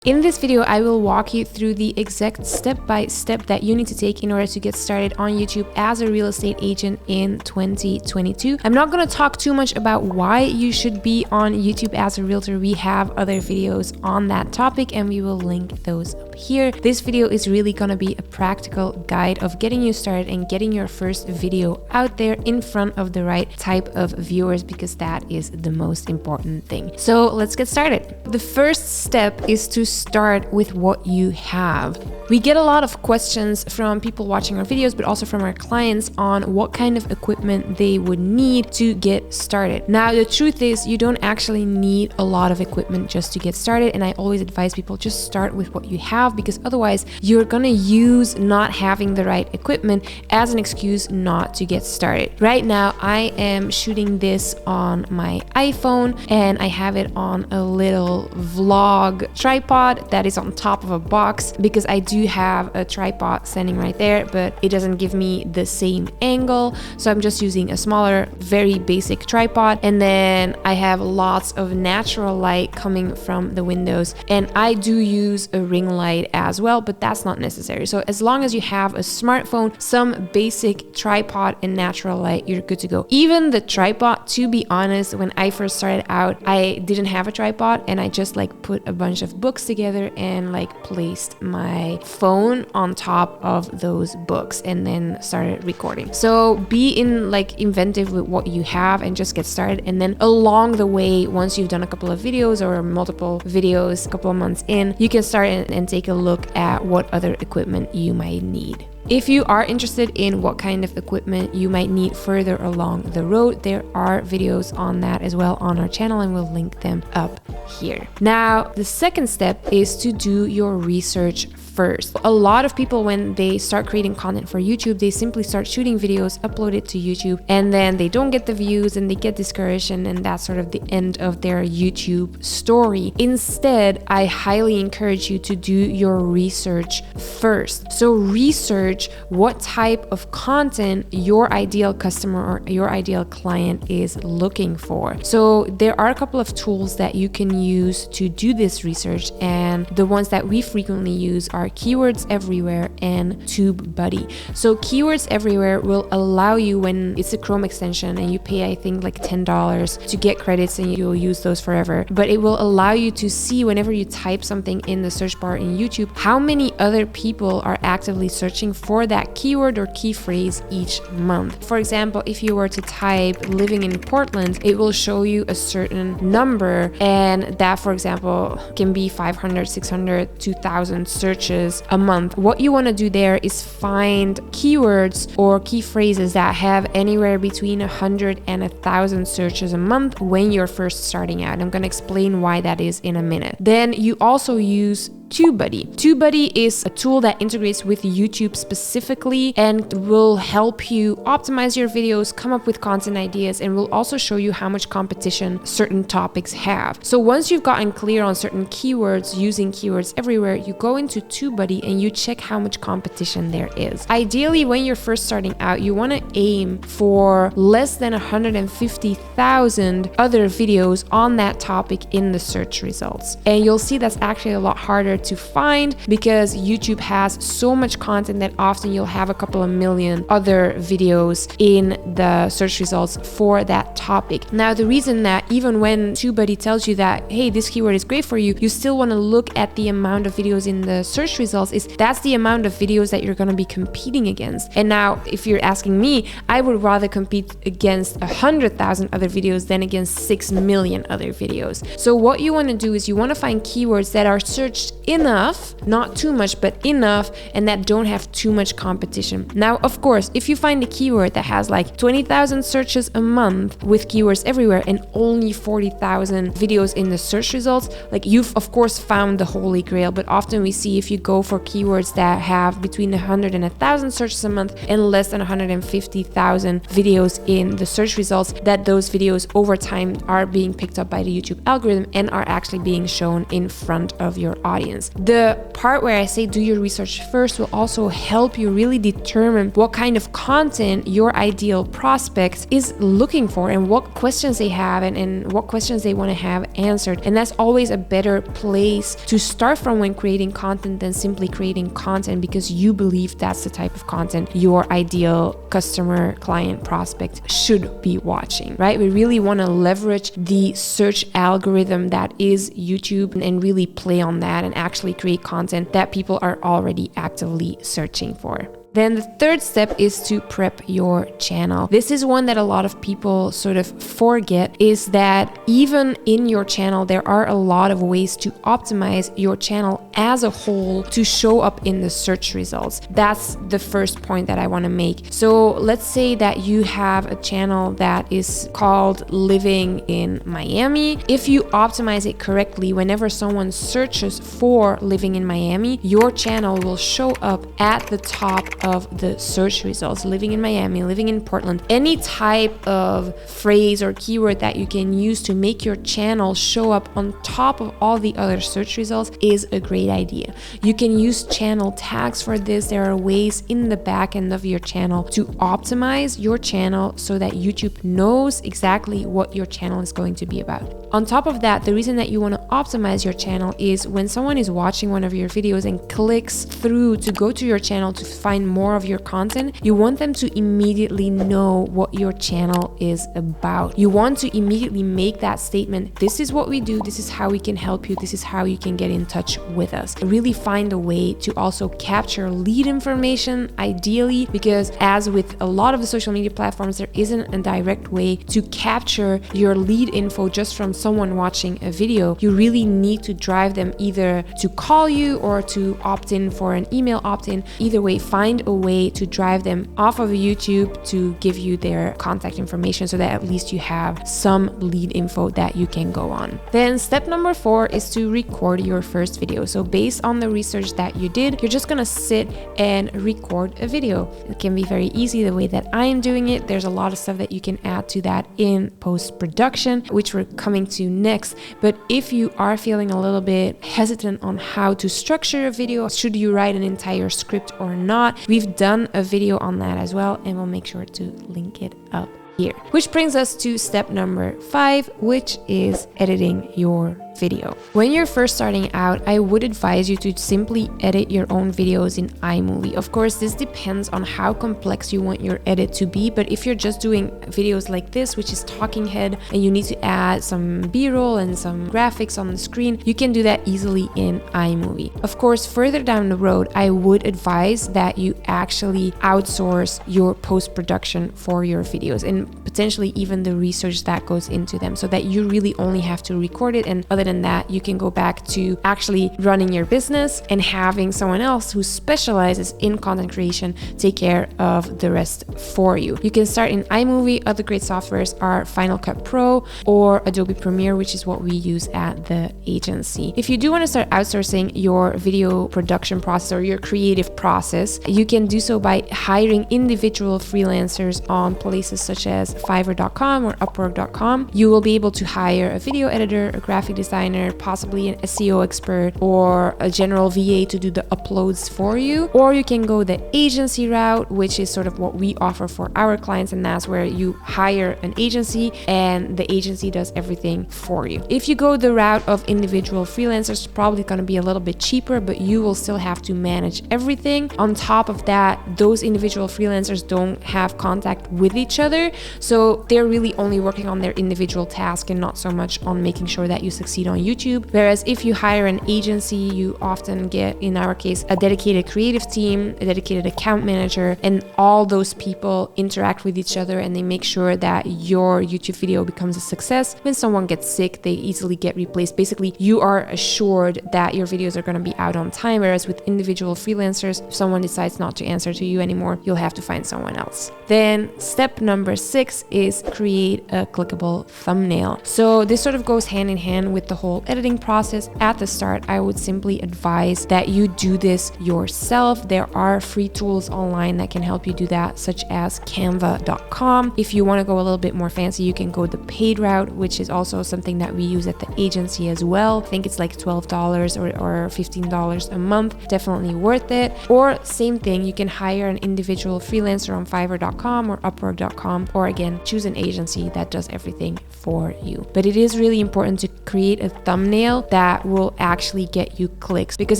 In this video, I will walk you through the exact step-by-step that you need to take in order to get started on YouTube as a real estate agent in 2022. I'm not going to talk too much about why you should be on YouTube as a realtor. We have other videos on that topic and we will link those up here. This video is really going to be a practical guide of getting you started and getting your first video out there in front of the right type of viewers, because that is the most important thing. So let's get started. The first step is to start with what you have. We get a lot of questions from people watching our videos, but also from our clients on what kind of equipment they would need to get started. Now, the truth is you don't actually need a lot of equipment just to get started. And I always advise people just start with what you have, because otherwise you're going to use not having the right equipment as an excuse not to get started. Right now, I am shooting this on my iPhone and I have it on a little vlog tripod that is on top of a box, because I do have a tripod standing right there, but it doesn't give me the same angle. So I'm just using a smaller, very basic tripod. And then I have lots of natural light coming from the windows. And I do use a ring light as well, but that's not necessary. So as long as you have a smartphone, some basic tripod and natural light, you're good to go. Even the tripod, to be honest, when I first started out, I didn't have a tripod and I just put a bunch of books together and placed my phone on top of those books and then started recording. So be inventive with what you have and just get started. And then along the way, once you've done a couple of videos or multiple videos, a couple of months in, you can start and take a look at what other equipment you might need. If you are interested in what kind of equipment you might need further along the road, there are videos on that as well on our channel, and we'll link them up here. Now, the second step is to do your research first. A lot of people, when they start creating content for YouTube, they simply start shooting videos, upload it to YouTube, and then they don't get the views and they get discouraged, and that's sort of the end of their YouTube story. Instead, I highly encourage you to do your research first. So research what type of content your ideal customer or your ideal client is looking for. So there are a couple of tools that you can use to do this research, and the ones that we frequently use are Keywords Everywhere and TubeBuddy. So Keywords Everywhere will allow you, when it's a Chrome extension and you pay I think $10 to get credits and you'll use those forever, but it will allow you to see whenever you type something in the search bar in YouTube, how many other people are actively searching for that keyword or key phrase each month. For example, if you were to type living in Portland, it will show you a certain number, and that, for example, can be 500, 600, 2,000 searches a month. What you want to do there is find keywords or key phrases that have anywhere between 100 and 1,000 searches a month when you're first starting out. I'm going to explain why that is in a minute. Then you also use TubeBuddy. TubeBuddy is a tool that integrates with YouTube specifically and will help you optimize your videos, come up with content ideas, and will also show you how much competition certain topics have. So once you've gotten clear on certain keywords using Keywords Everywhere, you go into TubeBuddy and you check how much competition there is. Ideally, when you're first starting out, you want to aim for less than 150,000 other videos on that topic in the search results. And you'll see that's actually a lot harder to find, because YouTube has so much content that often you'll have a couple of million other videos in the search results for that topic. Now, the reason that even when TubeBuddy tells you that, hey, this keyword is great for you, you still want to look at the amount of videos in the search results, is that's the amount of videos that you're going to be competing against. And now, if you're asking me, I would rather compete against 100,000 other videos than against 6 million other videos. So what you want to do is you want to find keywords that are searched enough, not too much, but enough, and that don't have too much competition. Now, of course, if you find a keyword that has 20,000 searches a month with Keywords Everywhere and only 40,000 videos in the search results, you've of course found the holy grail. But often we see, if you go for keywords that have between 100 and 1,000 searches a month and less than 150,000 videos in the search results, that those videos over time are being picked up by the YouTube algorithm and are actually being shown in front of your audience. audience. The part where I say do your research first will also help you really determine what kind of content your ideal prospect is looking for and what questions they have and what questions they want to have answered. And that's always a better place to start from when creating content than simply creating content because you believe that's the type of content your ideal customer, client, prospect should be watching, right? We really want to leverage the search algorithm that is YouTube and really play on that and actually create content that people are already actively searching for. Then the third step is to prep your channel. This is one that a lot of people sort of forget, is that even in your channel, there are a lot of ways to optimize your channel as a whole to show up in the search results. That's the first point that I want to make. So let's say that you have a channel that is called Living in Miami. If you optimize it correctly, whenever someone searches for Living in Miami, your channel will show up at the top of the search results. Living in Miami, living in Portland, any type of phrase or keyword that you can use to make your channel show up on top of all the other search results is a great idea. You can use channel tags for this. There are ways in the back end of your channel to optimize your channel so that YouTube knows exactly what your channel is going to be about. On top of that, the reason that you want to optimize your channel is when someone is watching one of your videos and clicks through to go to your channel to find more of your content, you want them to immediately know what your channel is about. You want to immediately make that statement. This is what we do. This is how we can help you. This is how you can get in touch with us. Really find a way to also capture lead information, ideally, because as with a lot of the social media platforms, there isn't a direct way to capture your lead info just from someone watching a video. You really need to drive them either to call you or to opt in for an email opt-in. Either way, find a way to drive them off of YouTube to give you their contact information so that at least you have some lead info that you can go on. Then step number 4 is to record your first video. So based on the research that you did, you're just gonna sit and record a video. It can be very easy the way that I am doing it. There's a lot of stuff that you can add to that in post-production, which we're coming to next. But if you are feeling a little bit hesitant on how to structure a video, should you write an entire script or not, we've done a video on that as well, and we'll make sure to link it up here. Which brings us to step number 5, which is editing your video. When you're first starting out, I would advise you to simply edit your own videos in iMovie. Of course, this depends on how complex you want your edit to be, but if you're just doing videos like this, which is talking head, and you need to add some B-roll and some graphics on the screen, you can do that easily in iMovie. Of course, further down the road, I would advise that you actually outsource your post-production for your videos and potentially even the research that goes into them, so that you really only have to record it, and other than that, you can go back to actually running your business and having someone else who specializes in content creation take care of the rest for you. You can start in iMovie. Other great softwares are Final Cut Pro or Adobe Premiere, which is what we use at the agency. If you do want to start outsourcing your video production process or your creative process, you can do so by hiring individual freelancers on places such as Fiverr.com or Upwork.com. You will be able to hire a video editor, a graphic designer, possibly an SEO expert, or a general VA to do the uploads for you. Or you can go the agency route, which is sort of what we offer for our clients, and that's where you hire an agency and the agency does everything for you. If you go the route of individual freelancers, it's probably going to be a little bit cheaper, but you will still have to manage everything. On top of that, those individual freelancers don't have contact with each other, so they're really only working on their individual task and not so much on making sure that you succeed on YouTube. Whereas if you hire an agency, you often get, in our case, a dedicated creative team, a dedicated account manager, and all those people interact with each other and they make sure that your YouTube video becomes a success. When someone gets sick, they easily get replaced. Basically, you are assured that your videos are going to be out on time. Whereas with individual freelancers, if someone decides not to answer to you anymore, you'll have to find someone else. Then step number 6 clicks is create a clickable thumbnail. So this sort of goes hand in hand with the whole editing process. At the start, I would simply advise that you do this yourself. There are free tools online that can help you do that, such as canva.com. If you want to go a little bit more fancy, you can go the paid route, which is also something that we use at the agency as well. I think it's like $12 or $15 a month. Definitely worth it. Or same thing, you can hire an individual freelancer on Fiverr.com or Upwork.com, or again, choose an agency that does everything for you. But it is really important to create a thumbnail that will actually get you clicks, because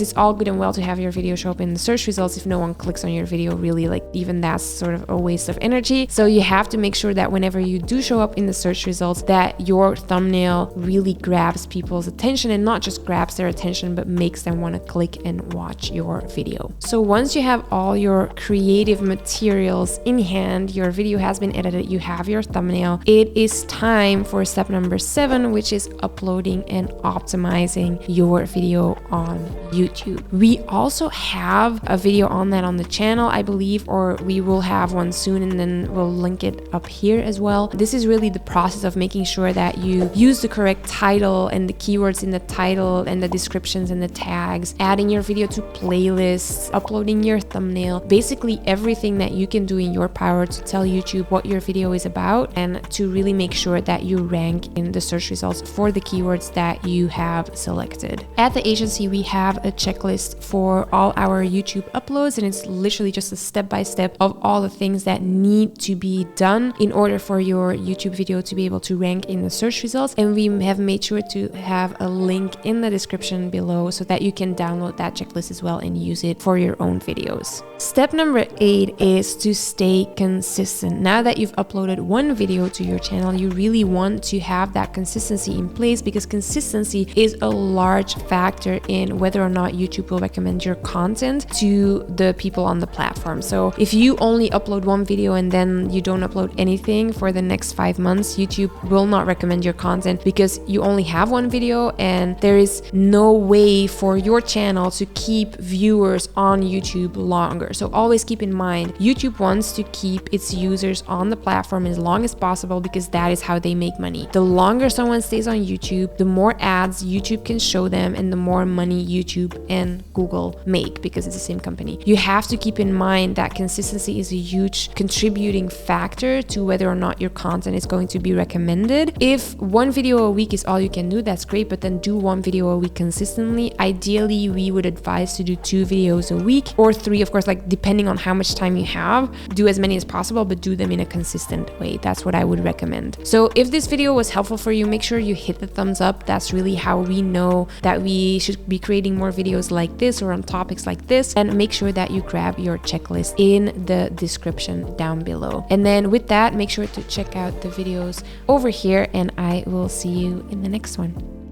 it's all good and well to have your video show up in the search results. If no one clicks on your video, really, like, even that's sort of a waste of energy. So you have to make sure that whenever you do show up in the search results, that your thumbnail really grabs people's attention, and not just grabs their attention, but makes them want to click and watch your video. So once you have all your creative materials in hand, your video has been edited, you have your thumbnail, it is time for step number 7, which is uploading and optimizing your video on YouTube. We also have a video on that on the channel, I believe, or we will have one soon, and then we'll link it up here as well. This is really the process of making sure that you use the correct title and the keywords in the title and the descriptions and the tags, adding your video to playlists, uploading your thumbnail, basically everything that you can do in your power to tell YouTube what your video is about, and to really make sure that you rank in the search results for the keywords that you have selected. At the agency, we have a checklist for all our YouTube uploads, and it's literally just a step-by-step of all the things that need to be done in order for your YouTube video to be able to rank in the search results. And we have made sure to have a link in the description below so that you can download that checklist as well and use it for your own videos. Step number 8 is to stay consistent. Now that you've uploaded one video to your channel, you really want to have that consistency in place, because consistency is a large factor in whether or not YouTube will recommend your content to the people on the platform. So if you only upload one video and then you don't upload anything for the next 5 months, YouTube will not recommend your content, because you only have one video and there is no way for your channel to keep viewers on YouTube longer. So always keep in mind, YouTube wants to keep its users on the platform as long as possible, because that is how they make money. The longer someone stays on YouTube, the more ads YouTube can show them and the more money YouTube and Google make, because it's the same company. You have to keep in mind that consistency is a huge contributing factor to whether or not your content is going to be recommended. If one video a week is all you can do, that's great, but then do one video a week consistently. Ideally, we would advise to do 2 videos a week, or 3, of course, like depending on how much time you have. Do as many as possible, but do them in a consistent way. That's what I would recommend. So if this video was helpful for you, make sure you hit the thumbs up. That's really how we know that we should be creating more videos like this or on topics like this. And make sure that you grab your checklist in the description down below. And then with that, make sure to check out the videos over here, and I will see you in the next one.